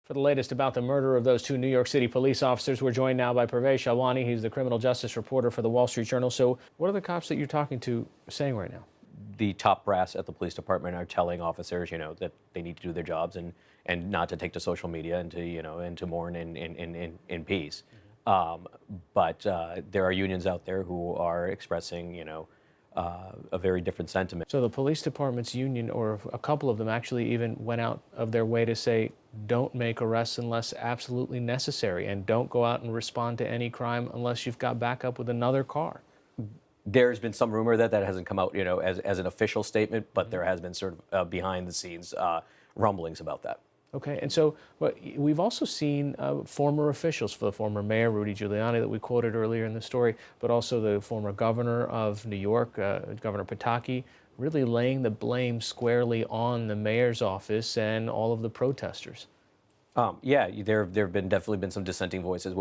For the latest about the murder of those two New York City police officers, we're joined now by Pervaiz Shallwani. He's the criminal justice reporter for the Wall Street Journal. So what are the cops that you're talking to saying right now? The top brass at the police department are telling officers, that they need to do their jobs and not to take to social media and to, and to mourn in peace. But there are unions out there who are expressing, a very different sentiment. So the police department's union, or a couple of them, actually even went out of their way to say, don't make arrests unless absolutely necessary, and don't go out and respond to any crime unless you've got backup with another car. There's been some rumor that hasn't come out, as an official statement, but there has been sort of behind the scenes rumblings about that. Okay, and so we've also seen former officials, for the former mayor, Rudy Giuliani, that we quoted earlier in the story, but also the former governor of New York, Governor Pataki, really laying the blame squarely on the mayor's office and all of the protesters. Yeah, there have definitely been some dissenting voices,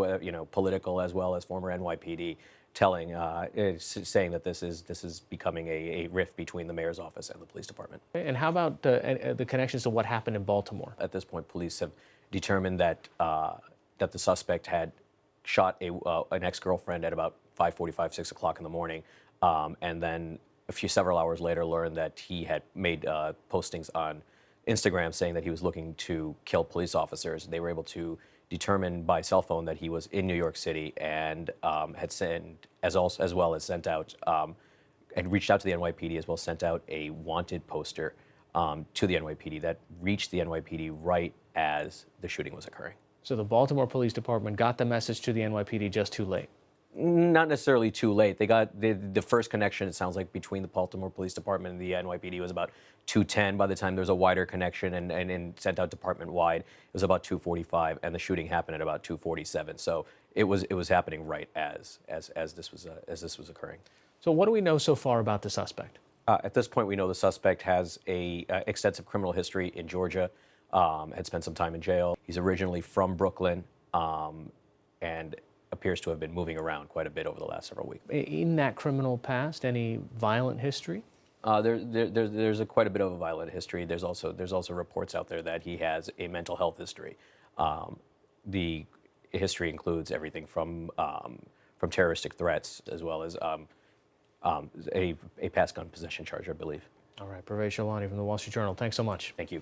political as well as former NYPD, saying that this is becoming a rift between the mayor's office and the police department. And how about the connections to what happened in Baltimore? At this point, police have determined that that the suspect had shot an ex-girlfriend at about 5:45, 6 o'clock in the morning, and then several hours later learned that he had made postings on Instagram saying that he was looking to kill police officers. They were able to determine by cell phone that he was in New York City and had sent, as well as sent out, had reached out to the NYPD as well, sent out a wanted poster to the NYPD that reached the NYPD right as the shooting was occurring. So the Baltimore Police Department got the message to the NYPD just too late. Not necessarily too late. They got the first connection, it sounds like, between the Baltimore Police Department and the NYPD was about 2:10. By the time there was a wider connection and sent out department-wide, it was about 2:45, and the shooting happened at about 2:47. So it was happening right as this was occurring. So what do we know so far about the suspect? At this point, we know the suspect has a extensive criminal history in Georgia, had spent some time in jail. He's originally from Brooklyn, and appears to have been moving around quite a bit over the last several weeks. In that criminal past, any violent history? There's quite a bit of a violent history. There's also reports out there that he has a mental health history. The history includes everything from terroristic threats as well as a past gun possession charge, I believe. All right, Pervaiz Shallwani from the Wall Street Journal. Thanks so much. Thank you.